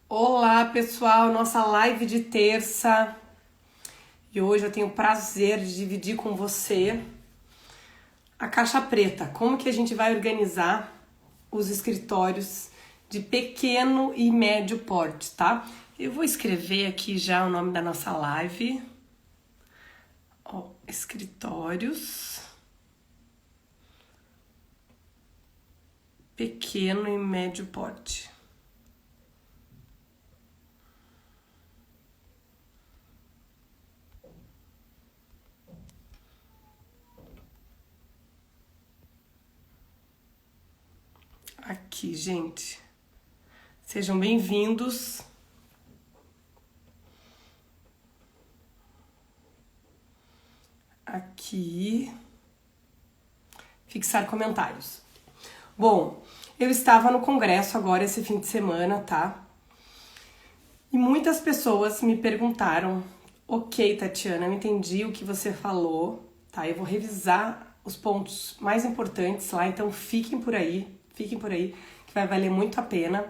Olá pessoal, nossa live de terça e hoje eu tenho o prazer de dividir com você a caixa preta, como que a gente vai organizar os escritórios de pequeno e médio porte, tá? Eu vou escrever aqui já o nome da nossa live, escritórios pequeno e médio porte. Aqui, gente. Sejam bem-vindos. Aqui. Fixar comentários. Bom, eu estava no congresso agora esse fim de semana, tá? E muitas pessoas me perguntaram: ok, Tatiana, eu entendi o que você falou, tá? Eu vou revisar os pontos mais importantes lá, então fiquem por aí, que vai valer muito a pena.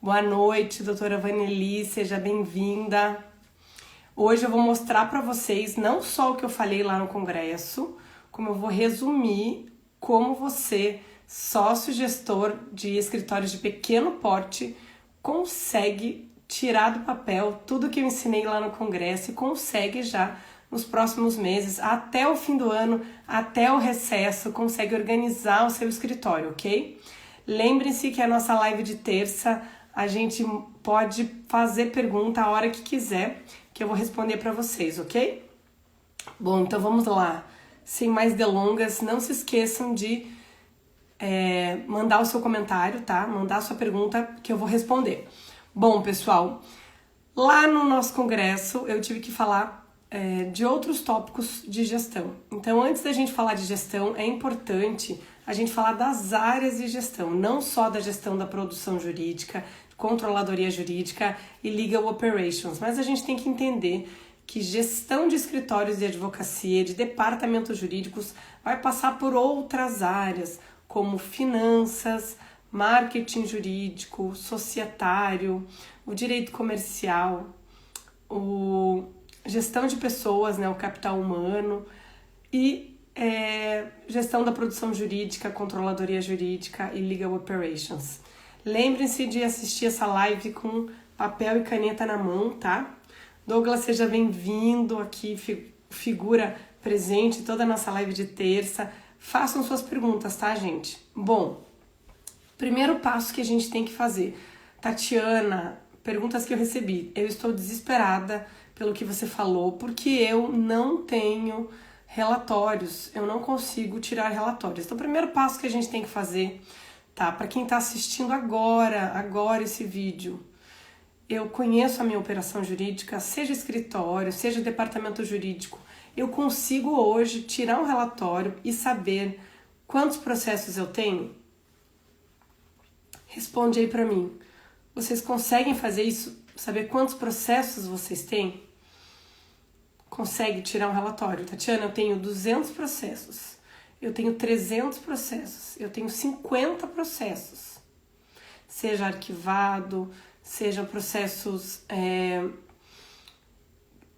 Boa noite, doutora Vaneli, seja bem-vinda. Hoje eu vou mostrar para vocês não só o que eu falei lá no congresso, como eu vou resumir como você, sócio gestor de escritórios de pequeno porte, consegue tirar do papel tudo que eu ensinei lá no congresso e consegue já nos próximos meses, até o fim do ano, até o recesso, consegue organizar o seu escritório, ok? Lembrem-se que a nossa live de terça, a gente pode fazer pergunta a hora que quiser, que eu vou responder para vocês, ok? Bom, então vamos lá. Sem mais delongas, não se esqueçam de mandar o seu comentário, tá? Mandar a sua pergunta que eu vou responder. Bom, pessoal, lá no nosso congresso eu tive que falar de outros tópicos de gestão. Então, antes da gente falar de gestão, é importante a gente falar das áreas de gestão, não só da gestão da produção jurídica, controladoria jurídica e legal operations, mas a gente tem que entender que gestão de escritórios de advocacia, de departamentos jurídicos, vai passar por outras áreas, como finanças, marketing jurídico, societário, o direito comercial, gestão de pessoas, né, o capital humano e gestão da produção jurídica, controladoria jurídica e legal operations. Lembrem-se de assistir essa live com papel e caneta na mão, tá? Douglas, seja bem-vindo aqui, figura presente em toda a nossa live de terça. Façam suas perguntas, tá, gente? Bom, primeiro passo que a gente tem que fazer. Tatiana, perguntas que eu recebi. Eu estou desesperada pelo que você falou, porque eu não tenho relatórios, eu não consigo tirar relatórios. Então, o primeiro passo que a gente tem que fazer, tá? Para quem está assistindo agora esse vídeo, eu conheço a minha operação jurídica, seja escritório, seja departamento jurídico. Eu consigo hoje tirar um relatório e saber quantos processos eu tenho? Responde aí para mim. Vocês conseguem fazer isso? Saber quantos processos vocês têm? Consegue tirar um relatório? Tatiana, eu tenho 200 processos. Eu tenho 300 processos. Eu tenho 50 processos. Seja arquivado, sejam processos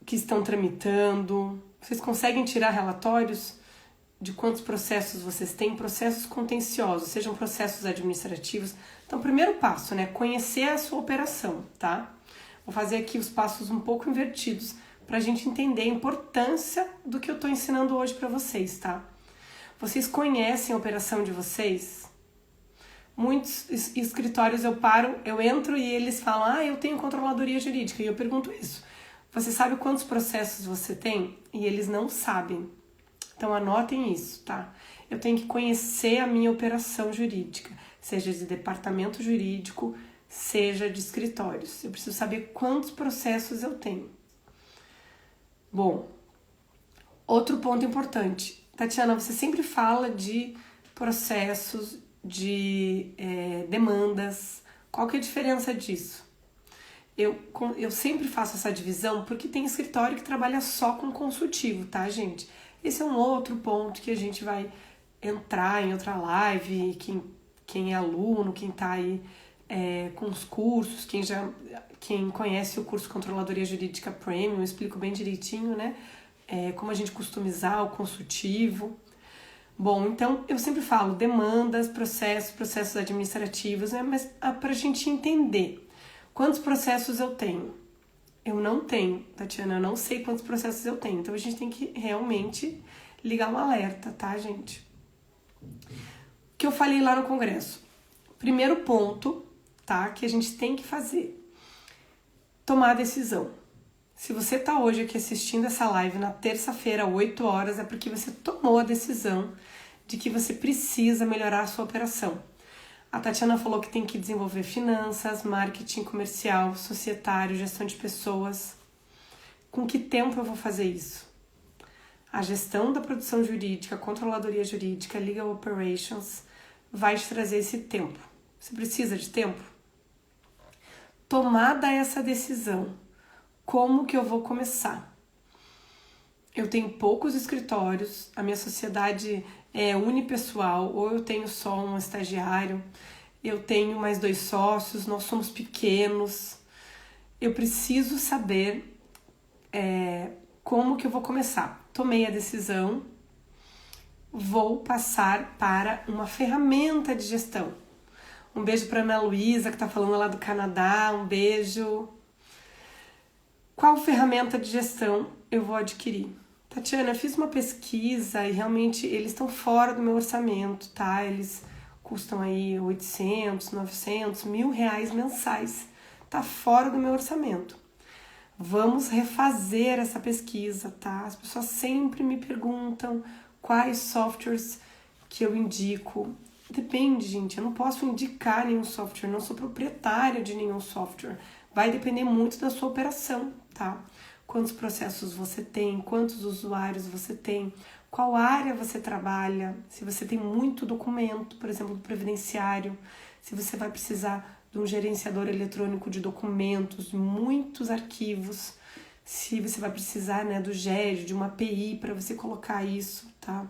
que estão tramitando. Vocês conseguem tirar relatórios de quantos processos vocês têm? Processos contenciosos, sejam processos administrativos. Então, primeiro passo, né? Conhecer a sua operação, tá? Vou fazer aqui os passos um pouco invertidos para a gente entender a importância do que eu estou ensinando hoje para vocês, tá? Vocês conhecem a operação de vocês? Muitos escritórios eu entro e eles falam, eu tenho controladoria jurídica, e eu pergunto isso. Você sabe quantos processos você tem? E eles não sabem. Então anotem isso, tá? Eu tenho que conhecer a minha operação jurídica, seja de departamento jurídico, seja de escritórios. Eu preciso saber quantos processos eu tenho. Bom, outro ponto importante. Tatiana, você sempre fala de processos, de demandas. Qual que é a diferença disso? Eu sempre faço essa divisão porque tem escritório que trabalha só com consultivo, tá, gente? Esse é um outro ponto que a gente vai entrar em outra live, quem é aluno, quem tá aí com os cursos, quem conhece o curso Controladoria Jurídica Premium, eu explico bem direitinho, né? Como a gente customizar o consultivo. Bom, então eu sempre falo demandas, processos administrativos, né? Mas para a gente entender quantos processos eu tenho. Eu não tenho, Tatiana, eu não sei quantos processos eu tenho. Então a gente tem que realmente ligar um alerta, tá, gente? O que eu falei lá no congresso. Primeiro ponto, tá, que a gente tem que fazer. Tomar a decisão. Se você tá hoje aqui assistindo essa live na terça-feira, 8 horas, é porque você tomou a decisão de que você precisa melhorar a sua operação. A Tatiana falou que tem que desenvolver finanças, marketing comercial, societário, gestão de pessoas. Com que tempo eu vou fazer isso? A gestão da produção jurídica, controladoria jurídica, legal operations, vai te trazer esse tempo. Você precisa de tempo? Tomada essa decisão, como que eu vou começar? Eu tenho poucos escritórios, a minha sociedade é unipessoal, ou eu tenho só um estagiário, eu tenho mais 2 sócios, nós somos pequenos. Eu preciso saber como que eu vou começar. Tomei a decisão, vou passar para uma ferramenta de gestão. Um beijo para Ana Luísa, que está falando lá do Canadá, um beijo. Qual ferramenta de gestão eu vou adquirir? Tatiana, eu fiz uma pesquisa e realmente eles estão fora do meu orçamento, tá? Eles custam aí 800, 900, R$1.000 mensais. Tá fora do meu orçamento. Vamos refazer essa pesquisa, tá? As pessoas sempre me perguntam quais softwares que eu indico. Depende, gente, eu não posso indicar nenhum software, não sou proprietária de nenhum software. Vai depender muito da sua operação, tá? Quantos processos você tem, quantos usuários você tem, qual área você trabalha, se você tem muito documento, por exemplo, do previdenciário, se você vai precisar de um gerenciador eletrônico de documentos, muitos arquivos, se você vai precisar, né, do GED, de uma API para você colocar isso, tá?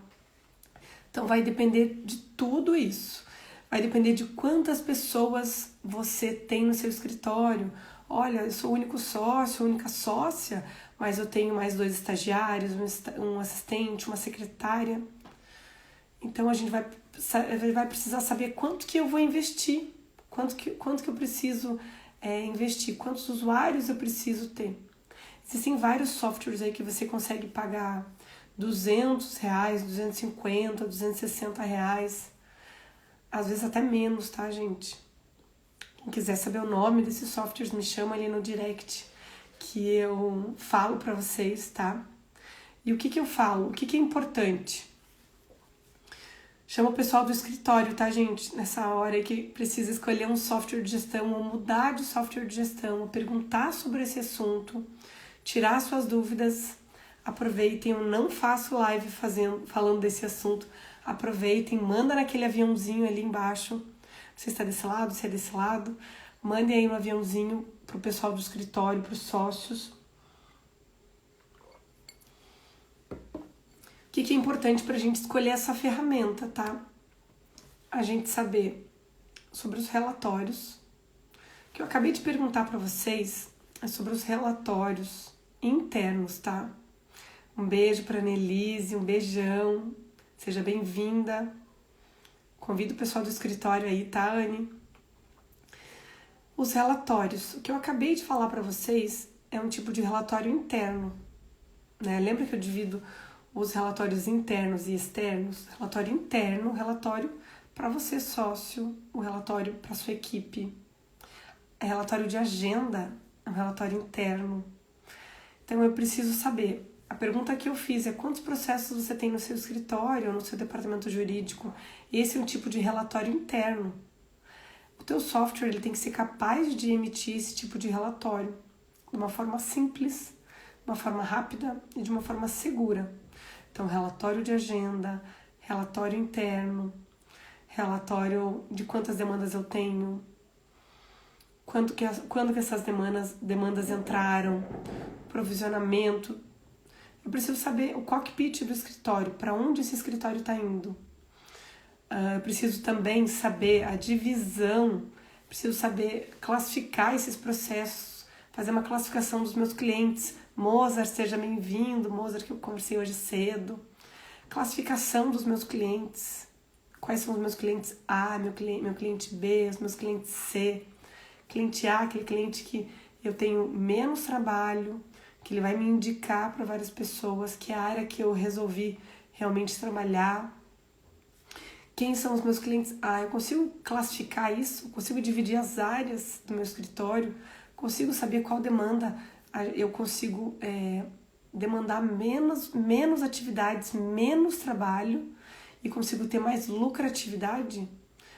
Então vai depender de tudo isso. Vai depender de quantas pessoas você tem no seu escritório. Olha, eu sou o único sócio, a única sócia, mas eu tenho mais 2 estagiários, um assistente, uma secretária. Então a gente vai precisar saber quanto que eu vou investir, quanto que eu preciso investir, quantos usuários eu preciso ter. Existem vários softwares aí que você consegue pagar R$200, R$250, R$260. Às vezes até menos, tá, gente? Quem quiser saber o nome desses softwares, me chama ali no direct, que eu falo pra vocês, tá? E o que eu falo? O que é importante? Chama o pessoal do escritório, tá, gente? Nessa hora aí que precisa escolher um software de gestão ou mudar de software de gestão, ou perguntar sobre esse assunto, tirar suas dúvidas. Aproveitem, eu não faço live falando desse assunto. Aproveitem, manda naquele aviãozinho ali embaixo. Você está desse lado, você é desse lado. Mande aí um aviãozinho pro pessoal do escritório, pros sócios. O que é importante pra gente escolher essa ferramenta, tá? A gente saber sobre os relatórios. O que eu acabei de perguntar pra vocês é sobre os relatórios internos, tá? Um beijo pra Nelise, um beijão. Seja bem-vinda. Convido o pessoal do escritório aí, tá, Anne? Os relatórios. O que eu acabei de falar para vocês é um tipo de relatório interno, né? Lembra que eu divido os relatórios internos e externos? Relatório interno, relatório para você sócio, o relatório para sua equipe. Relatório de agenda, é um relatório interno. Então eu preciso saber. A pergunta que eu fiz é quantos processos você tem no seu escritório ou no seu departamento jurídico? Esse é um tipo de relatório interno. O teu software ele tem que ser capaz de emitir esse tipo de relatório de uma forma simples, de uma forma rápida e de uma forma segura. Então, relatório de agenda, relatório interno, relatório de quantas demandas eu tenho, quando que essas demandas entraram, provisionamento. Eu preciso saber o cockpit do escritório, para onde esse escritório está indo. Eu preciso também saber a divisão preciso saber classificar esses processos, fazer uma classificação dos meus clientes. Mozart, seja bem-vindo, Mozart que eu conversei hoje cedo. Classificação dos meus clientes. Quais são os meus clientes A, meu cliente B, os meus clientes C. Cliente A, aquele cliente que eu tenho menos trabalho, que ele vai me indicar para várias pessoas, que é a área que eu resolvi realmente trabalhar. Quem são os meus clientes? Eu consigo classificar isso, consigo dividir as áreas do meu escritório, consigo saber qual demanda eu consigo demandar menos atividades, menos trabalho e consigo ter mais lucratividade.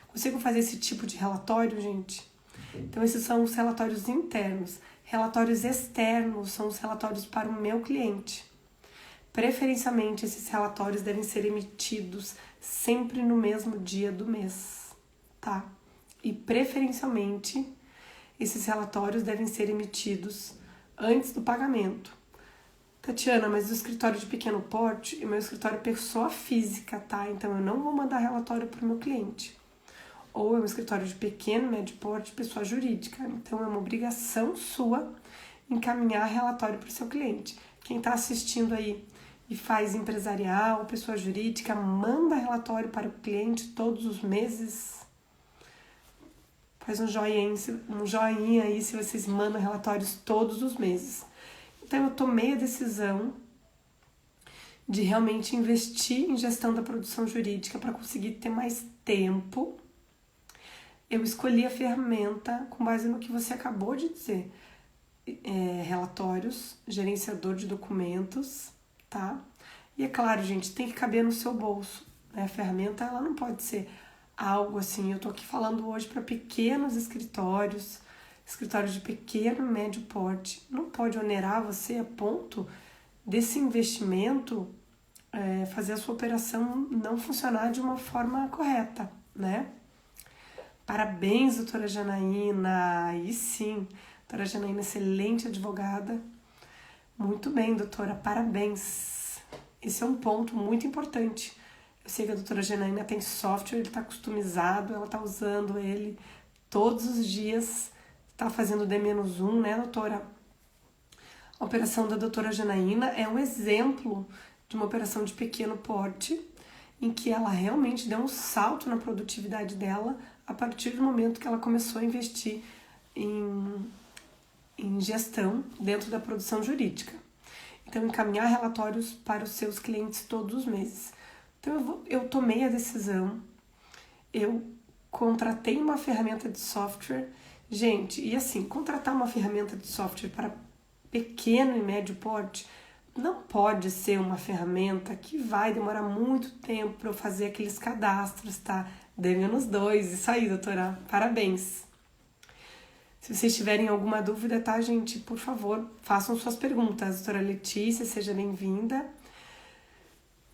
Consigo fazer esse tipo de relatório, gente? Então, esses são os relatórios internos. Relatórios externos são os relatórios para o meu cliente. Preferencialmente, esses relatórios devem ser emitidos sempre no mesmo dia do mês, tá? E preferencialmente, esses relatórios devem ser emitidos antes do pagamento. Tatiana, mas o escritório de pequeno porte e o meu escritório é pessoa física, tá? Então, eu não vou mandar relatório para o meu cliente. Ou é um escritório de pequeno, médio porte, pessoa jurídica. Então, é uma obrigação sua encaminhar relatório para o seu cliente. Quem está assistindo aí e faz empresarial, pessoa jurídica, manda relatório para o cliente todos os meses. Faz um joinha aí se vocês mandam relatórios todos os meses. Então, eu tomei a decisão de realmente investir em gestão da produção jurídica para conseguir ter mais tempo. Eu escolhi a ferramenta com base no que você acabou de dizer. Relatórios, gerenciador de documentos, tá? E é claro, gente, tem que caber no seu bolso, né? A ferramenta, ela não pode ser algo assim. Eu tô aqui falando hoje para pequenos escritórios de pequeno e médio porte. Não pode onerar você a ponto desse investimento fazer a sua operação não funcionar de uma forma correta, né? Parabéns, doutora Janaína. Aí sim, doutora Janaína, excelente advogada. Muito bem, doutora, parabéns. Esse é um ponto muito importante. Eu sei que a doutora Janaína tem software, ele está customizado, ela está usando ele todos os dias, está fazendo D-1, né, doutora? A operação da doutora Janaína é um exemplo de uma operação de pequeno porte, em que ela realmente deu um salto na produtividade dela a partir do momento que ela começou a investir em gestão dentro da produção jurídica. Então, encaminhar relatórios para os seus clientes todos os meses. Então, eu tomei a decisão, eu contratei uma ferramenta de software. Gente, e assim, contratar uma ferramenta de software para pequeno e médio porte não pode ser uma ferramenta que vai demorar muito tempo para eu fazer aqueles cadastros, tá? D-2, isso aí, doutora, parabéns. Se vocês tiverem alguma dúvida, tá, gente, por favor, façam suas perguntas. Doutora Letícia, seja bem-vinda.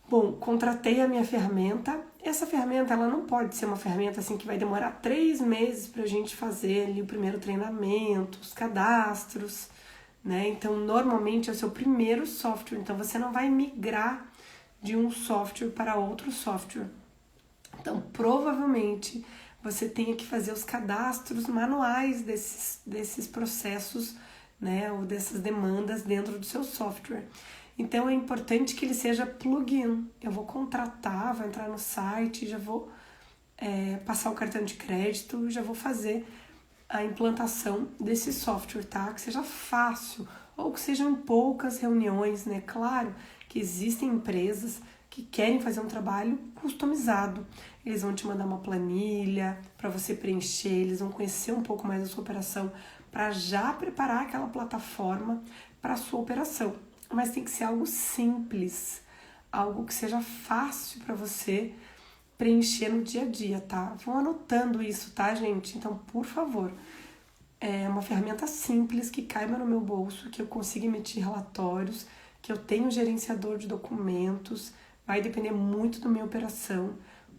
Bom, contratei a minha ferramenta. Essa ferramenta, ela não pode ser uma ferramenta assim que vai demorar 3 meses pra gente fazer ali o primeiro treinamento, os cadastros, né? Então, normalmente é o seu primeiro software, então você não vai migrar de um software para outro software. Então, provavelmente, você tenha que fazer os cadastros manuais desses processos, né, ou dessas demandas dentro do seu software. Então, é importante que ele seja plugin. Eu vou contratar, vou entrar no site, já vou passar o cartão de crédito, já vou fazer a implantação desse software, tá? Que seja fácil, ou que sejam poucas reuniões, né? Claro que existem empresas que querem fazer um trabalho customizado. Eles vão te mandar uma planilha para você preencher, eles vão conhecer um pouco mais da sua operação para já preparar aquela plataforma para a sua operação. Mas tem que ser algo simples, algo que seja fácil para você preencher no dia a dia, tá? Vão anotando isso, tá, gente? Então, por favor, é uma ferramenta simples que caiba no meu bolso, que eu consiga emitir relatórios, que eu tenha um gerenciador de documentos, vai depender muito da minha operação,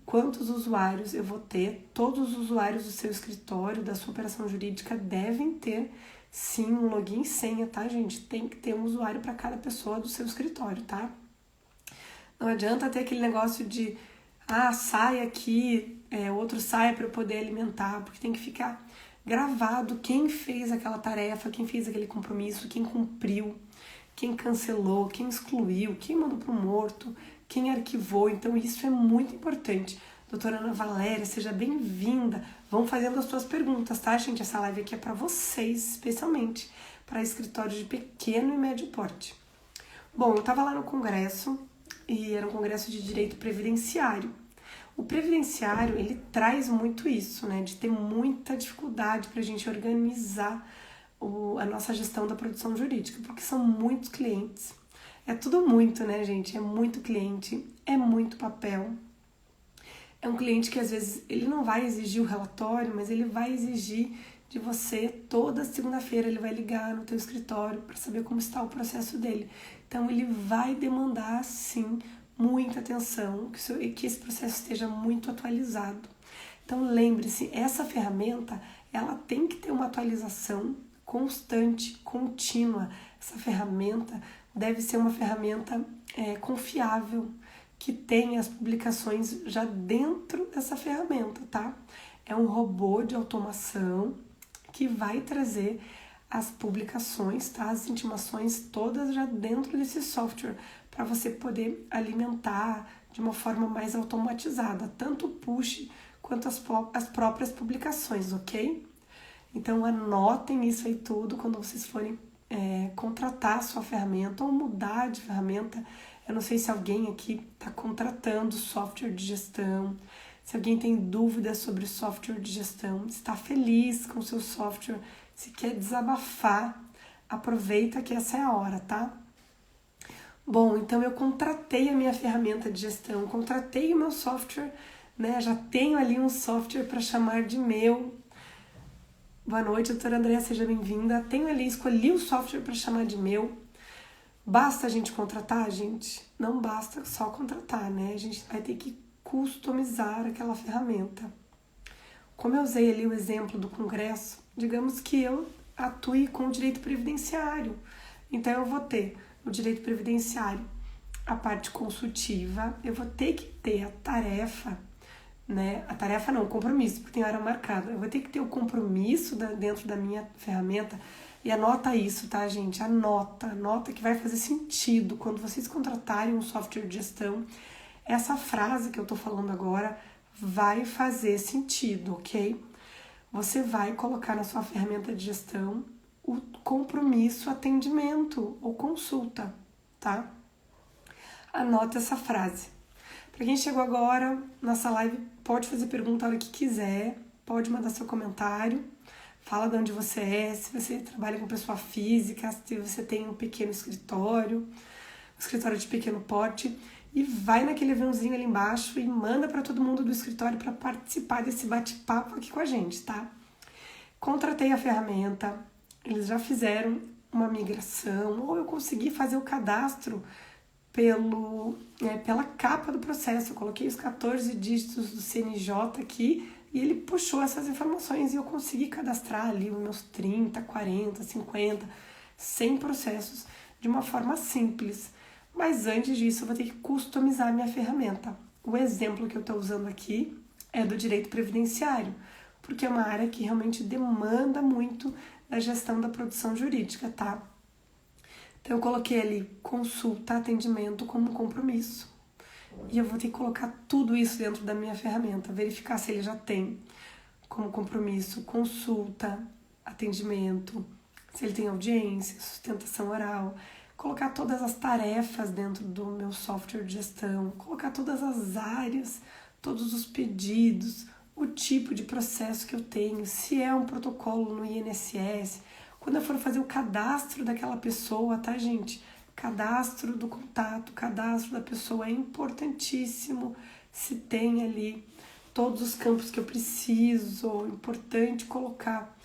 quantos usuários eu vou ter. Todos os usuários do seu escritório, da sua operação jurídica, devem ter, sim, um login e senha, tá, gente? Tem que ter um usuário para cada pessoa do seu escritório, tá? Não adianta ter aquele negócio de sai aqui, outro sai para eu poder alimentar, porque tem que ficar gravado quem fez aquela tarefa, quem fez aquele compromisso, quem cumpriu, quem cancelou, quem excluiu, quem mandou pro morto, quem arquivou. Então isso é muito importante. Doutora Ana Valéria, seja bem-vinda. Vão fazendo as suas perguntas, tá, gente? Essa live aqui é para vocês, especialmente para escritórios de pequeno e médio porte. Bom, eu estava lá no congresso e era um congresso de direito previdenciário. O previdenciário, ele traz muito isso, né? De ter muita dificuldade para a gente organizar a nossa gestão da produção jurídica, porque são muitos clientes. É tudo muito, né, gente? É muito cliente, é muito papel. É um cliente que às vezes ele não vai exigir o relatório, mas ele vai exigir de você toda segunda-feira, ele vai ligar no teu escritório para saber como está o processo dele. Então ele vai demandar sim muita atenção, que esse processo esteja muito atualizado. Então lembre-se, essa ferramenta ela tem que ter uma atualização constante, contínua. Essa ferramenta deve ser uma ferramenta confiável, que tem as publicações já dentro dessa ferramenta, tá? É um robô de automação que vai trazer as publicações, tá? As intimações todas já dentro desse software, para você poder alimentar de uma forma mais automatizada, tanto o push quanto as próprias publicações, ok? Então anotem isso aí tudo quando vocês forem contratar a sua ferramenta ou mudar de ferramenta. Eu não sei se alguém aqui está contratando software de gestão, se alguém tem dúvidas sobre software de gestão, está feliz com o seu software, se quer desabafar, aproveita que essa é a hora, tá? Bom, então eu contratei a minha ferramenta de gestão, contratei o meu software, né? Já tenho ali um software para chamar de meu. Boa noite, doutora Andréa, seja bem-vinda. Tenho ali, escolhi o software para chamar de meu. Basta a gente contratar, gente? Não basta só contratar, né? A gente vai ter que customizar aquela ferramenta. Como eu usei ali o exemplo do congresso, digamos que eu atue com o direito previdenciário. Então eu vou ter no direito previdenciário a parte consultiva, eu vou ter que ter a tarefa, né? A tarefa não, o compromisso, porque tem hora marcada. Eu vou ter que ter o compromisso dentro da minha ferramenta. E anota isso, tá, gente? Anota que vai fazer sentido quando vocês contratarem um software de gestão. Essa frase que eu tô falando agora vai fazer sentido, ok? Você vai colocar na sua ferramenta de gestão o compromisso, atendimento ou consulta, tá? Anota essa frase. Para quem chegou agora, nossa live pode fazer pergunta a hora que quiser, pode mandar seu comentário. Fala de onde você é, se você trabalha com pessoa física, se você tem um pequeno escritório, um escritório de pequeno porte, e vai naquele aviãozinho ali embaixo e manda para todo mundo do escritório para participar desse bate-papo aqui com a gente, tá? Contratei a ferramenta, eles já fizeram uma migração, ou eu consegui fazer o cadastro pela capa do processo. Eu coloquei os 14 dígitos do CNJ aqui, e ele puxou essas informações e eu consegui cadastrar ali os meus 30, 40, 50, 100 processos de uma forma simples. Mas antes disso eu vou ter que customizar a minha ferramenta. O exemplo que eu estou usando aqui é do direito previdenciário, porque é uma área que realmente demanda muito da gestão da produção jurídica, tá? Então eu coloquei ali consulta, atendimento como compromisso. E eu vou ter que colocar tudo isso dentro da minha ferramenta, verificar se ele já tem como compromisso consulta, atendimento, se ele tem audiência, sustentação oral, colocar todas as tarefas dentro do meu software de gestão, colocar todas as áreas, todos os pedidos, o tipo de processo que eu tenho, se é um protocolo no INSS, quando eu for fazer o cadastro daquela pessoa, tá, gente? Cadastro do contato, cadastro da pessoa é importantíssimo. Se tem ali todos os campos que eu preciso, importante colocar,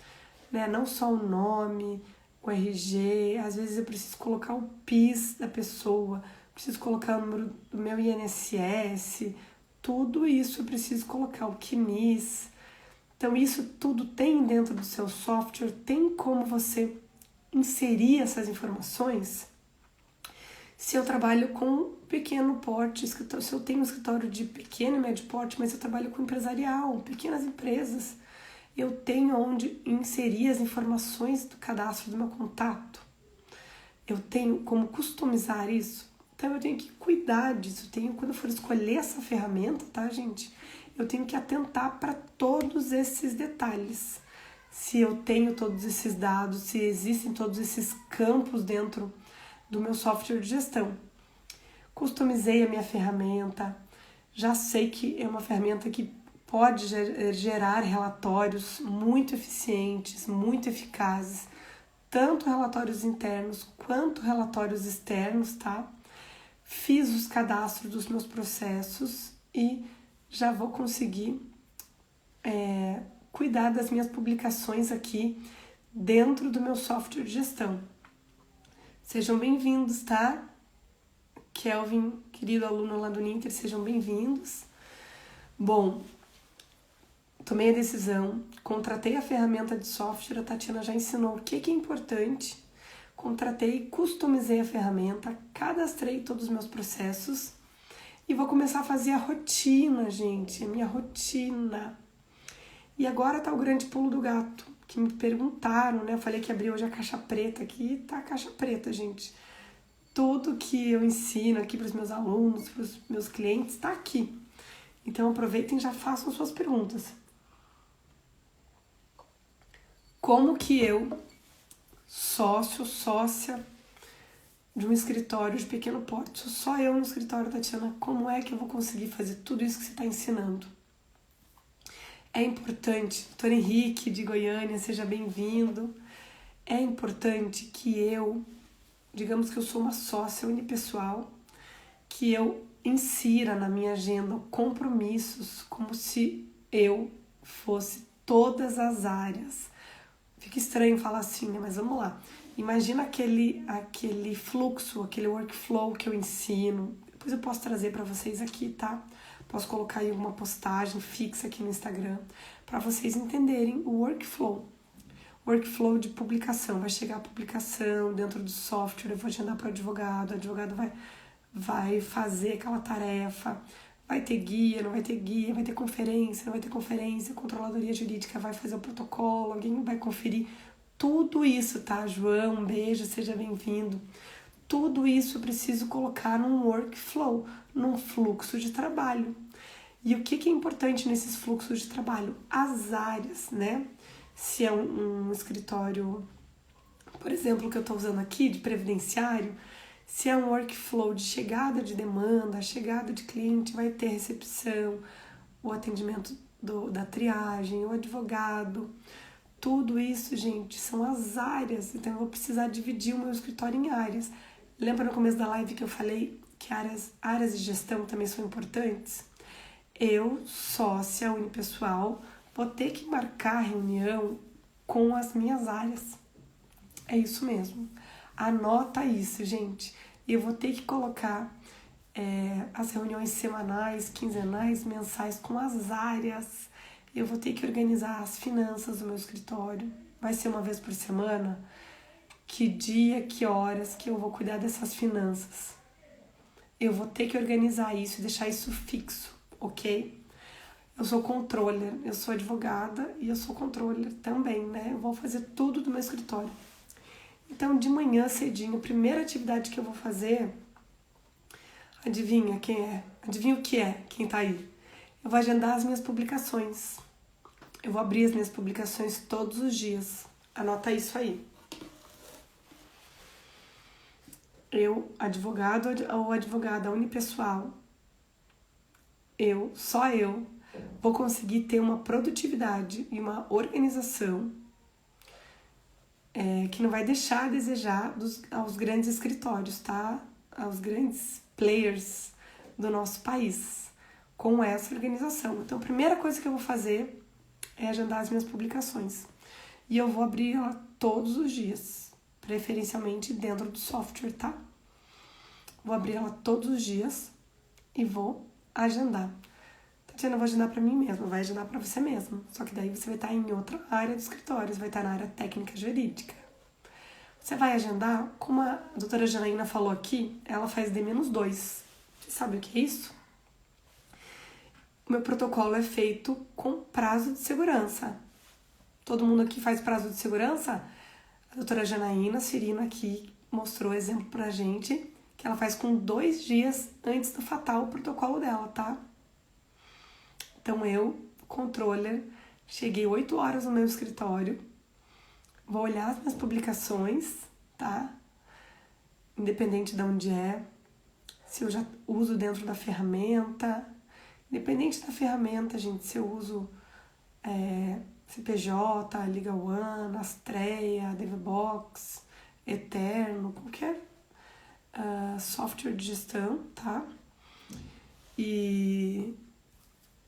né? Não só o nome, o RG, às vezes eu preciso colocar o PIS da pessoa, preciso colocar o número do meu INSS, tudo isso eu preciso colocar, o CNIS. Então isso tudo tem dentro do seu software, tem como você inserir essas informações. Se eu trabalho com pequeno porte, se eu tenho um escritório de pequeno e médio porte, mas eu trabalho com empresarial, pequenas empresas, Eu tenho onde inserir as informações do cadastro do meu contato. Eu tenho como customizar isso. Então eu tenho que cuidar disso. Quando eu for escolher essa ferramenta, tá, gente? Eu tenho que atentar para todos esses detalhes. Se eu tenho todos esses dados, se existem todos esses campos dentro do meu software de gestão. Customizei a minha ferramenta, já sei que é uma ferramenta que pode gerar relatórios muito eficientes, muito eficazes, tanto relatórios internos quanto relatórios externos, tá? Fiz os cadastros dos meus processos e já vou conseguir cuidar das minhas publicações aqui dentro do meu software de gestão. Sejam bem-vindos, tá? Kelvin, querido aluno lá do Ninter, sejam bem-vindos. Bom, tomei a decisão, contratei a ferramenta de software, a Tatiana já ensinou o que é importante. Contratei, customizei a ferramenta, cadastrei todos os meus processos e vou começar a fazer a rotina, gente, a minha rotina. E agora tá o grande pulo do gato, que me perguntaram, né? Eu falei que abri hoje a caixa preta aqui, tá a caixa preta, gente. Tudo que eu ensino aqui para os meus alunos, para os meus clientes, tá aqui. Então aproveitem e já façam suas perguntas. Como que eu, sócia de um escritório de pequeno porte, sou só eu no escritório, Tatiana, como é que eu vou conseguir fazer tudo isso que você está ensinando? É importante, doutor Henrique de Goiânia, seja bem-vindo. É importante que eu, digamos que eu sou uma sócia unipessoal, que eu insira na minha agenda compromissos como se eu fosse todas as áreas. Fica estranho falar assim, né? Mas vamos lá. Imagina aquele fluxo, aquele workflow que eu ensino. Depois eu posso trazer para vocês aqui, tá? Posso colocar aí uma postagem fixa aqui no Instagram para vocês entenderem o workflow. Workflow de publicação. Vai chegar a publicação dentro do software, eu vou agendar para o advogado vai fazer aquela tarefa, vai ter guia, não vai ter guia, vai ter conferência, não vai ter conferência, a controladoria jurídica vai fazer o protocolo, alguém vai conferir. Tudo isso, tá, João? Um beijo, seja bem-vindo. Tudo isso eu preciso colocar num workflow, num fluxo de trabalho. E o que é importante nesses fluxos de trabalho? As áreas, né? Se é um escritório, por exemplo, que eu estou usando aqui, de previdenciário, se é um workflow de chegada de demanda, chegada de cliente, vai ter recepção, o atendimento da triagem, o advogado. Tudo isso, gente, são as áreas. Então, eu vou precisar dividir o meu escritório em áreas. Lembra no começo da live que eu falei que áreas de gestão também são importantes? Eu, sócia unipessoal, vou ter que marcar reunião com as minhas áreas. É isso mesmo. Anota isso, gente. Eu vou ter que colocar as reuniões semanais, quinzenais, mensais com as áreas. Eu vou ter que organizar as finanças do meu escritório. Vai ser uma vez por semana. Que dia, que horas que eu vou cuidar dessas finanças. Eu vou ter que organizar isso e deixar isso fixo, ok? Eu sou controller, eu sou advogada e eu sou controller também, né? Eu vou fazer tudo do meu escritório. Então, de manhã cedinho, a primeira atividade que eu vou fazer, adivinha quem é? Adivinha o que é quem tá aí? Eu vou agendar as minhas publicações. Eu vou abrir as minhas publicações todos os dias. Anota isso aí. Eu, advogado ou advogada unipessoal, só eu, vou conseguir ter uma produtividade e uma organização que não vai deixar a desejar aos grandes escritórios, tá? Aos grandes players do nosso país, com essa organização. Então, a primeira coisa que eu vou fazer é agendar as minhas publicações. E eu vou abrir ela todos os dias, preferencialmente dentro do software, tá? Vou abrir ela todos os dias e vou agendar. Tatiana, eu vou agendar para mim mesma, vai agendar para você mesmo. Só que daí você vai estar em outra área do escritório, você vai estar na área técnica jurídica. Você vai agendar, como a doutora Janaína falou aqui, ela faz D-2. Você sabe o que é isso? O meu protocolo é feito com prazo de segurança. Todo mundo aqui faz prazo de segurança? A doutora Janaína Cirino aqui mostrou exemplo pra gente que ela faz com 2 dias antes do fatal o protocolo dela, tá? Então eu, controller, cheguei 8 horas no meu escritório, vou olhar as minhas publicações, tá? Independente de onde é, se eu já uso dentro da ferramenta, independente da ferramenta, gente, se eu uso CPJ, Liga One, Astreia, DevBox, Eterno, qualquer software de gestão, tá? E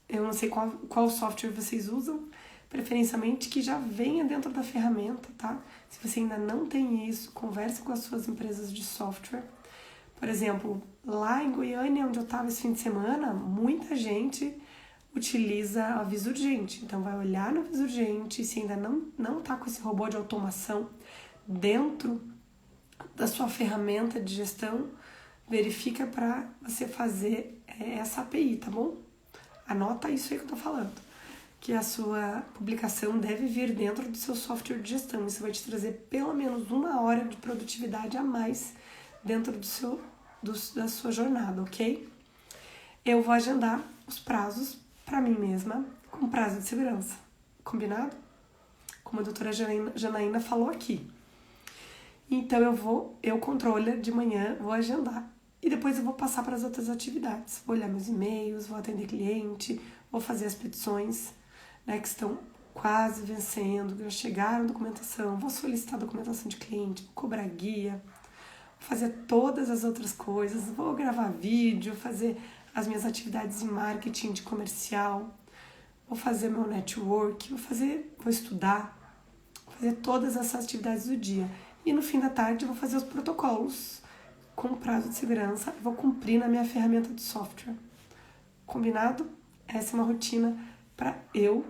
eu não sei qual software vocês usam, preferencialmente que já venha dentro da ferramenta, tá? Se você ainda não tem isso, converse com as suas empresas de software. Por exemplo, lá em Goiânia, onde eu estava esse fim de semana, muita gente utiliza aviso urgente. Então, vai olhar no aviso urgente, se ainda não tá com esse robô de automação dentro da sua ferramenta de gestão, verifica para você fazer essa API, tá bom? Anota isso aí que eu tô falando, que a sua publicação deve vir dentro do seu software de gestão. Isso vai te trazer pelo menos 1 hora de produtividade a mais dentro da sua jornada, ok? Eu vou agendar os prazos para mim mesma com prazo de segurança, combinado? Como a doutora Janaína falou aqui. Então eu controller de manhã, vou agendar. E depois eu vou passar para as outras atividades. Vou olhar meus e-mails, vou atender cliente, vou fazer as petições, né, que estão quase vencendo, que já chegaram a documentação, vou solicitar a documentação de cliente, vou cobrar guia, vou fazer todas as outras coisas, vou gravar vídeo, fazer as minhas atividades em marketing de comercial, vou fazer meu network, vou estudar, vou fazer todas essas atividades do dia. E no fim da tarde eu vou fazer os protocolos com prazo de segurança, vou cumprir na minha ferramenta de software. Combinado? Essa é uma rotina para eu,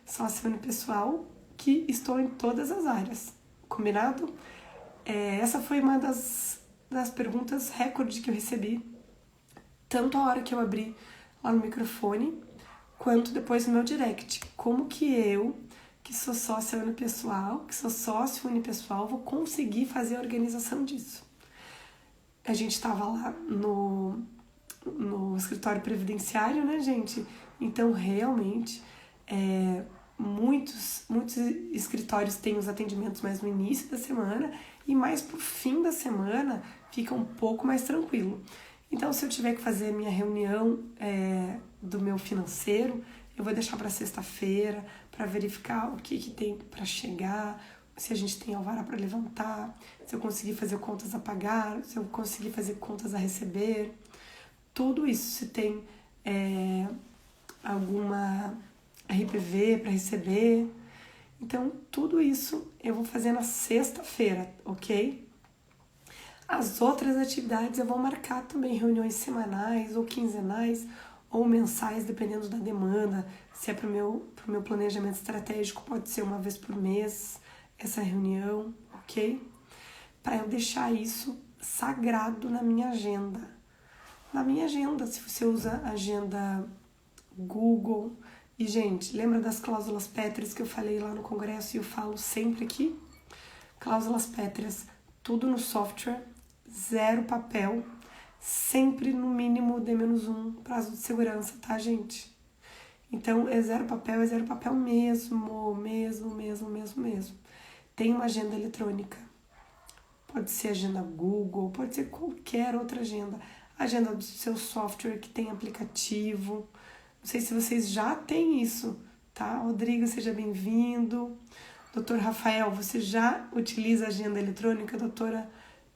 sócia unipessoal, que estou em todas as áreas. Combinado? Essa foi uma das perguntas recorde que eu recebi, tanto a hora que eu abri lá no microfone, quanto depois no meu direct. Como que eu, que sou sócia unipessoal, que sou sócio unipessoal, vou conseguir fazer a organização disso? A gente estava lá no escritório previdenciário, né, gente? Então, realmente, muitos escritórios têm os atendimentos mais no início da semana e mais pro fim da semana fica um pouco mais tranquilo. Então, se eu tiver que fazer minha reunião do meu financeiro, eu vou deixar para sexta-feira para verificar o que tem para chegar, se a gente tem alvará para levantar, se eu conseguir fazer contas a pagar, se eu conseguir fazer contas a receber. Tudo isso, se tem alguma RPV para receber. Então, tudo isso eu vou fazer na sexta-feira, ok? As outras atividades eu vou marcar também reuniões semanais ou quinzenais ou mensais, dependendo da demanda. Se é para o meu planejamento estratégico, pode ser uma vez por mês essa reunião, ok? Para eu deixar isso sagrado na minha agenda. Na minha agenda, se você usa agenda Google. E, gente, lembra das cláusulas pétreas que eu falei lá no congresso e eu falo sempre aqui? Cláusulas pétreas, tudo no software, 0 papel, sempre no mínimo D-1 prazo de segurança, tá, gente? Então, é 0 papel mesmo. Tem uma agenda eletrônica. Pode ser agenda Google, pode ser qualquer outra agenda. Agenda do seu software que tem aplicativo. Não sei se vocês já têm isso, tá? Rodrigo, seja bem-vindo. Doutor Rafael, você já utiliza agenda eletrônica? Doutora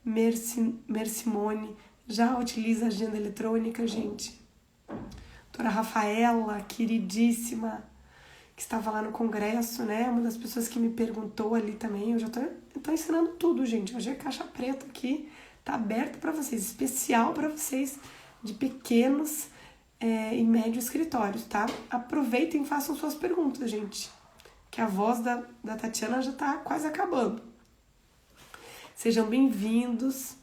Mercimone, já utiliza agenda eletrônica, gente? Doutora Rafaela, queridíssima, que estava lá no congresso, né? Uma das pessoas que me perguntou ali também. Eu já tô ensinando tudo, gente. Hoje é caixa preta aqui, tá aberto para vocês, especial para vocês de pequenos e médios escritórios, tá? Aproveitem e façam suas perguntas, gente, que a voz da Tatiana já tá quase acabando. Sejam bem-vindos.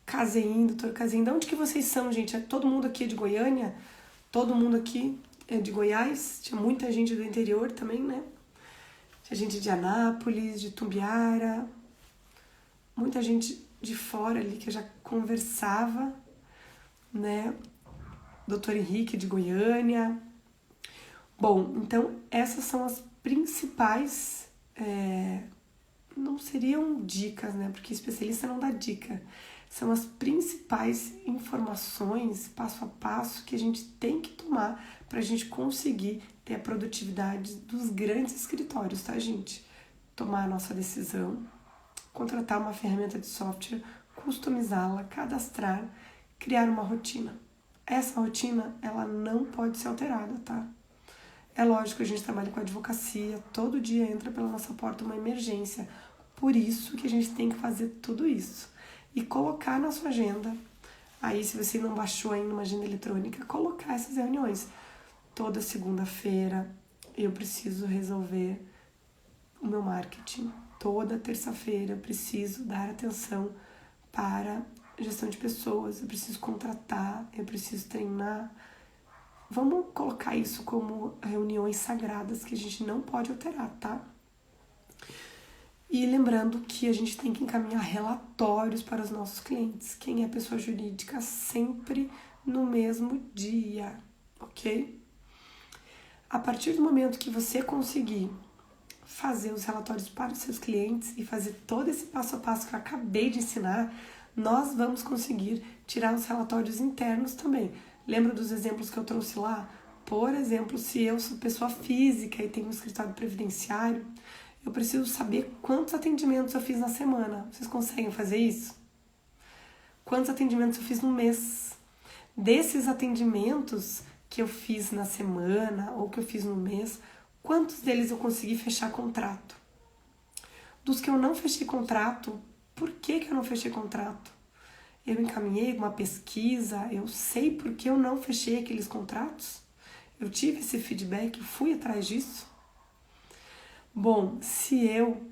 Caseim, doutor Caseim. De onde que vocês são, gente? Todo mundo aqui é de Goiânia? Todo mundo aqui é de Goiás? Tinha muita gente do interior também, né? Tinha gente de Anápolis, de Tumbiara, muita gente de fora ali que eu já conversava, né? Doutor Henrique de Goiânia. Bom, então essas são as principais, não seriam dicas, né? Porque especialista não dá dica. São as principais informações, passo a passo, que a gente tem que tomar para a gente conseguir ter a produtividade dos grandes escritórios, tá, gente? Tomar a nossa decisão, contratar uma ferramenta de software, customizá-la, cadastrar, criar uma rotina. Essa rotina, ela não pode ser alterada, tá? É lógico que a gente trabalha com advocacia, todo dia entra pela nossa porta uma emergência. Por isso que a gente tem que fazer tudo isso. E colocar na sua agenda, aí se você não baixou ainda uma agenda eletrônica, colocar essas reuniões. Toda segunda-feira eu preciso resolver o meu marketing. Toda terça-feira eu preciso dar atenção para gestão de pessoas, eu preciso contratar, eu preciso treinar. Vamos colocar isso como reuniões sagradas que a gente não pode alterar, tá? E lembrando que a gente tem que encaminhar relatórios para os nossos clientes. Quem é pessoa jurídica, sempre no mesmo dia, ok? A partir do momento que você conseguir fazer os relatórios para os seus clientes e fazer todo esse passo a passo que eu acabei de ensinar, nós vamos conseguir tirar os relatórios internos também. Lembra dos exemplos que eu trouxe lá? Por exemplo, se eu sou pessoa física e tenho um escritório previdenciário, eu preciso saber quantos atendimentos eu fiz na semana. Vocês conseguem fazer isso? Quantos atendimentos eu fiz no mês? Desses atendimentos que eu fiz na semana ou que eu fiz no mês, quantos deles eu consegui fechar contrato? Dos que eu não fechei contrato, por que eu não fechei contrato? Eu encaminhei uma pesquisa, eu sei por que eu não fechei aqueles contratos? Eu tive esse feedback, fui atrás disso? Bom, se eu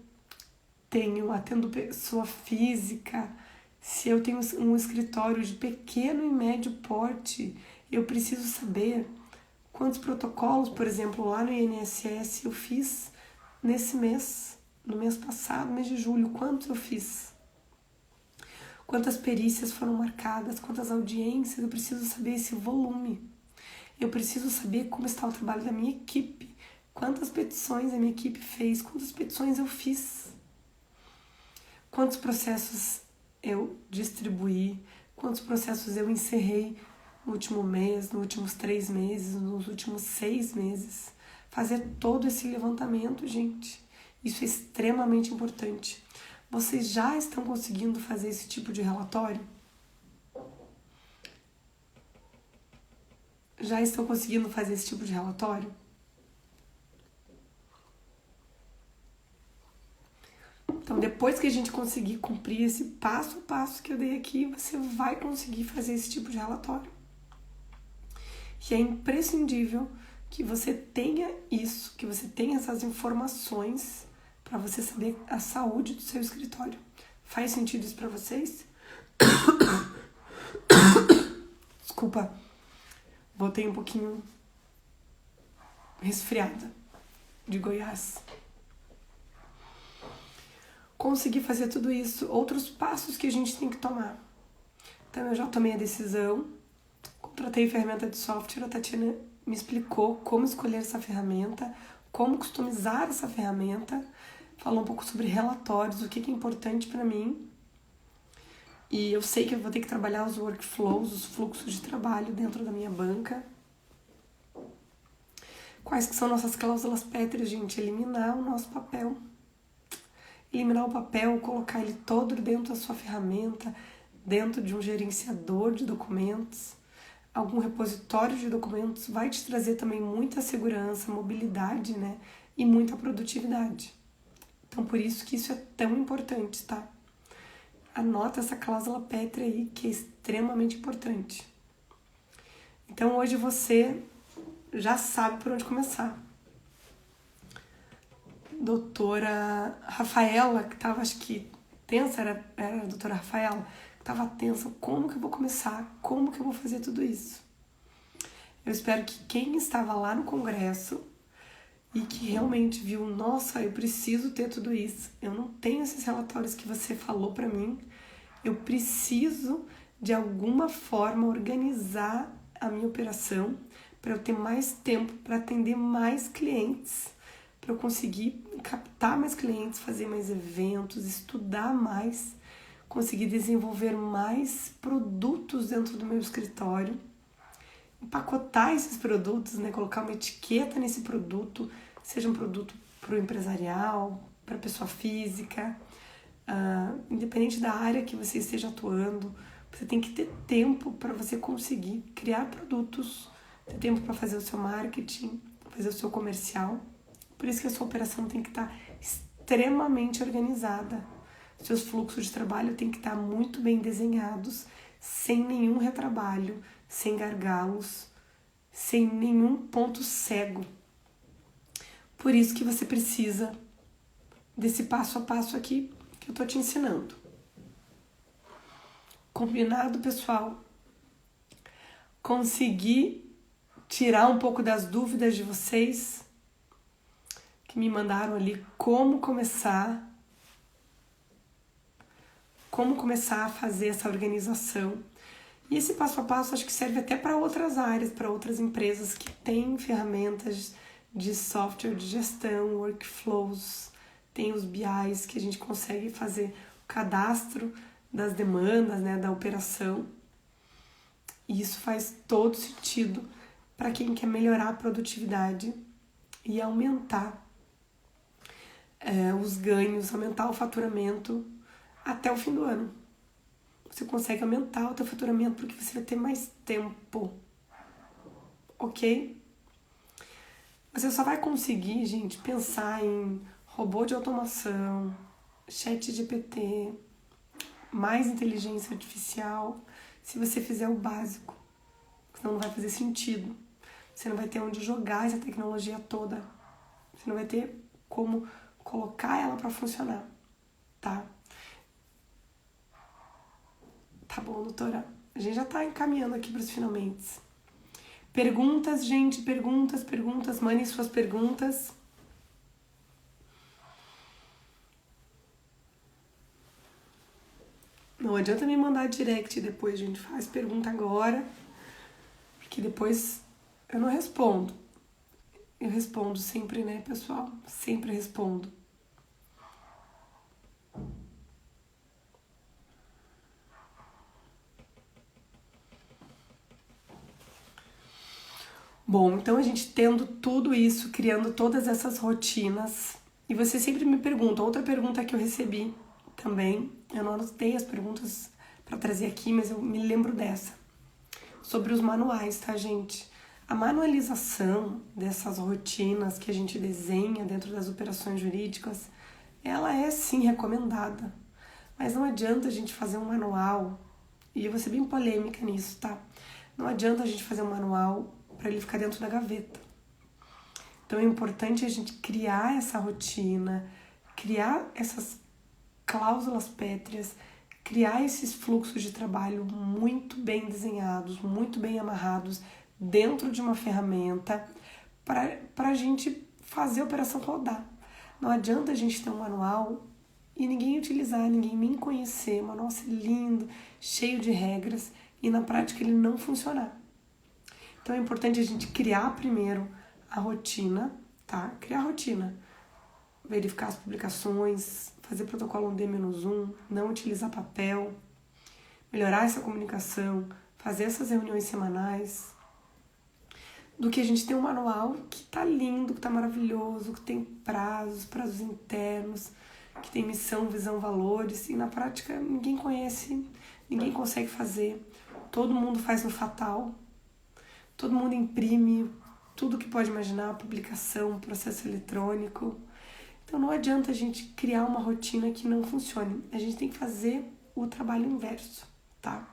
atendo pessoa física, se eu tenho um escritório de pequeno e médio porte, eu preciso saber quantos protocolos, por exemplo, lá no INSS eu fiz nesse mês, no mês passado, mês de julho, quantos eu fiz? Quantas perícias foram marcadas, quantas audiências, eu preciso saber esse volume. Eu preciso saber como está o trabalho da minha equipe, quantas petições a minha equipe fez, quantas petições eu fiz, quantos processos eu distribuí, quantos processos eu encerrei no último mês, nos últimos 3 meses, nos últimos 6 meses. Fazer todo esse levantamento, gente, isso é extremamente importante. Vocês já estão conseguindo fazer esse tipo de relatório? Já estão conseguindo fazer esse tipo de relatório? Então, depois que a gente conseguir cumprir esse passo a passo que eu dei aqui, você vai conseguir fazer esse tipo de relatório. E é imprescindível que você tenha isso, que você tenha essas informações para você saber a saúde do seu escritório. Faz sentido isso para vocês? Desculpa, voltei um pouquinho resfriada de Goiás. Conseguir fazer tudo isso, outros passos que a gente tem que tomar. Então eu já tomei a decisão, contratei ferramenta de software, a Tatiana me explicou como escolher essa ferramenta, como customizar essa ferramenta, falou um pouco sobre relatórios, o que é importante para mim. E eu sei que eu vou ter que trabalhar os workflows, os fluxos de trabalho dentro da minha banca. Quais que são nossas cláusulas pétreas, gente? Eliminar o nosso papel. Eliminar o papel, colocar ele todo dentro da sua ferramenta, dentro de um gerenciador de documentos, algum repositório de documentos, vai te trazer também muita segurança, mobilidade, né? E muita produtividade. Então, por isso que isso é tão importante, tá? Anota essa cláusula pétrea aí, que é extremamente importante. Então, hoje você já sabe por onde começar. Doutora Rafaela, que estava, acho que, tensa, era a doutora Rafaela, que estava tensa, como que eu vou começar? Como que eu vou fazer tudo isso? Eu espero que quem estava lá no congresso e que realmente viu, nossa, eu preciso ter tudo isso. Eu não tenho esses relatórios que você falou para mim. Eu preciso de alguma forma organizar a minha operação para eu ter mais tempo para atender mais clientes, para eu conseguir captar mais clientes, fazer mais eventos, estudar mais, conseguir desenvolver mais produtos dentro do meu escritório, empacotar esses produtos, né? Colocar uma etiqueta nesse produto, seja um produto para o empresarial, para a pessoa física, independente da área que você esteja atuando, você tem que ter tempo para você conseguir criar produtos, ter tempo para fazer o seu marketing, fazer o seu comercial. Por isso que a sua operação tem que estar extremamente organizada. Seus fluxos de trabalho têm que estar muito bem desenhados, sem nenhum retrabalho, sem gargalos, sem nenhum ponto cego. Por isso que você precisa desse passo a passo aqui que eu tô te ensinando. Combinado, pessoal? Consegui tirar um pouco das dúvidas de vocês que me mandaram ali como começar a fazer essa organização. E esse passo a passo acho que serve até para outras áreas, para outras empresas que têm ferramentas de software de gestão, workflows, tem os BIs que a gente consegue fazer o cadastro das demandas, né, da operação. E isso faz todo sentido para quem quer melhorar a produtividade e aumentar os ganhos, aumentar o faturamento até o fim do ano. Você consegue aumentar o teu faturamento porque você vai ter mais tempo, ok? Você só vai conseguir, gente, pensar em robô de automação, chat GPT, mais inteligência artificial, se você fizer o básico. Senão não vai fazer sentido. Você não vai ter onde jogar essa tecnologia toda. Você não vai ter como colocar ela para funcionar, tá? Tá bom, doutora? A gente já tá encaminhando aqui para os finalmente. Perguntas, gente, perguntas. Mandem suas perguntas. Não adianta me mandar direct depois, gente. Faz pergunta agora, porque depois eu não respondo. Eu respondo sempre, né, pessoal? Sempre respondo. Bom, então a gente tendo tudo isso, criando todas essas rotinas, e você sempre me pergunta, outra pergunta que eu recebi também, eu não anotei as perguntas para trazer aqui, mas eu me lembro dessa, sobre os manuais, tá, gente? A manualização dessas rotinas que a gente desenha dentro das operações jurídicas, ela é sim recomendada, mas não adianta a gente fazer um manual, e eu vou ser bem polêmica nisso, tá? Não adianta a gente fazer um manual para ele ficar dentro da gaveta. Então é importante a gente criar essa rotina, criar essas cláusulas pétreas, criar esses fluxos de trabalho muito bem desenhados, muito bem amarrados dentro de uma ferramenta para a gente fazer a operação rodar. Não adianta a gente ter um manual e ninguém utilizar, ninguém nem conhecer, um manual lindo, cheio de regras e na prática ele não funcionar. Então é importante a gente criar primeiro a rotina, tá? Criar a rotina. Verificar as publicações, fazer protocolo 1D-1, não utilizar papel, melhorar essa comunicação, fazer essas reuniões semanais, do que a gente ter um manual que tá lindo, que tá maravilhoso, que tem prazos internos, que tem missão, visão, valores, e na prática ninguém conhece, ninguém consegue fazer, todo mundo faz no fatal, todo mundo imprime tudo que pode imaginar, publicação, processo eletrônico. Então não adianta a gente criar uma rotina que não funcione. A gente tem que fazer o trabalho inverso, tá?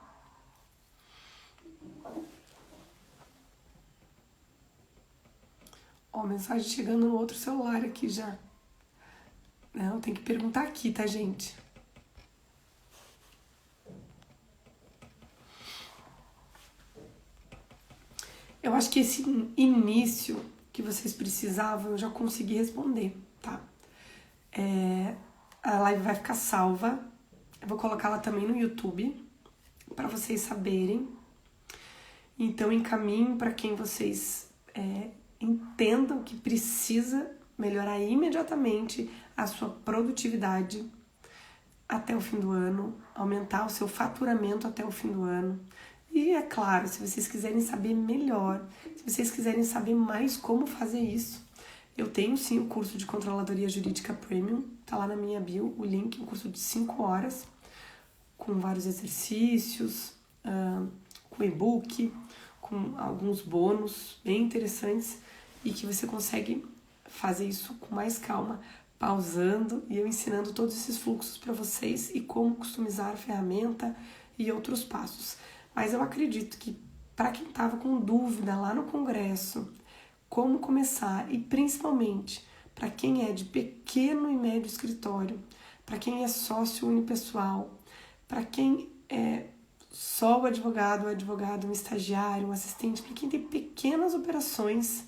Ó, mensagem chegando no outro celular aqui já. Não, tem que perguntar aqui, tá, gente? Eu acho que esse início que vocês precisavam, eu já consegui responder, tá? A live vai ficar salva. Eu vou colocá-la também no YouTube para vocês saberem. Então, encaminho para quem vocês entendam que precisa melhorar imediatamente a sua produtividade até o fim do ano, aumentar o seu faturamento até o fim do ano. E é claro, se vocês quiserem saber melhor, se vocês quiserem saber mais como fazer isso, eu tenho sim o curso de Controladoria Jurídica Premium, tá lá na minha bio, o link, um curso de 5 horas, com vários exercícios, com e-book, com alguns bônus bem interessantes e que você consegue fazer isso com mais calma, pausando e eu ensinando todos esses fluxos para vocês e como customizar a ferramenta e outros passos. Mas eu acredito que para quem estava com dúvida lá no congresso, como começar e principalmente para quem é de pequeno e médio escritório, para quem é sócio unipessoal, para quem é só o advogado, um estagiário, um assistente, para quem tem pequenas operações,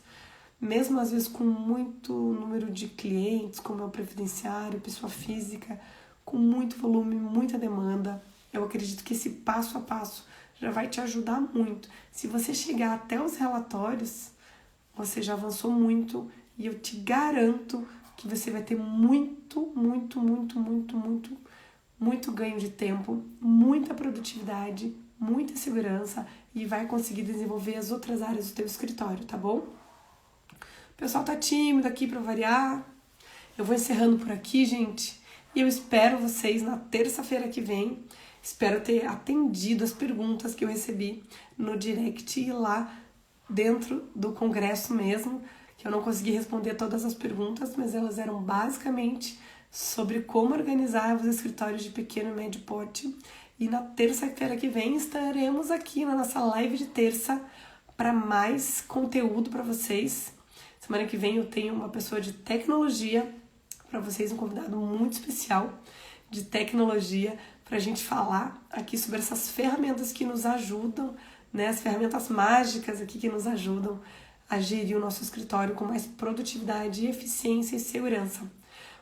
mesmo às vezes com muito número de clientes, como é o previdenciário, pessoa física, com muito volume, muita demanda, eu acredito que esse passo a passo já vai te ajudar muito. Se você chegar até os relatórios, você já avançou muito e eu te garanto que você vai ter muito ganho de tempo, muita produtividade, muita segurança e vai conseguir desenvolver as outras áreas do teu escritório, tá bom? O pessoal tá tímido aqui para variar. Eu vou encerrando por aqui, gente. E eu espero vocês na terça-feira que vem. Espero ter atendido as perguntas que eu recebi no direct e lá dentro do congresso mesmo, que eu não consegui responder todas as perguntas, mas elas eram basicamente sobre como organizar os escritórios de pequeno e médio porte. E na terça-feira que vem estaremos aqui na nossa live de terça para mais conteúdo para vocês. Semana que vem eu tenho uma pessoa de tecnologia para vocês, um convidado muito especial de tecnologia para a gente falar aqui sobre essas ferramentas que nos ajudam, né? As ferramentas mágicas aqui que nos ajudam a gerir o nosso escritório com mais produtividade, eficiência e segurança.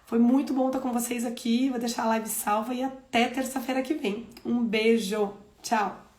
Foi muito bom estar com vocês aqui, vou deixar a live salva e até terça-feira que vem. Um beijo, tchau!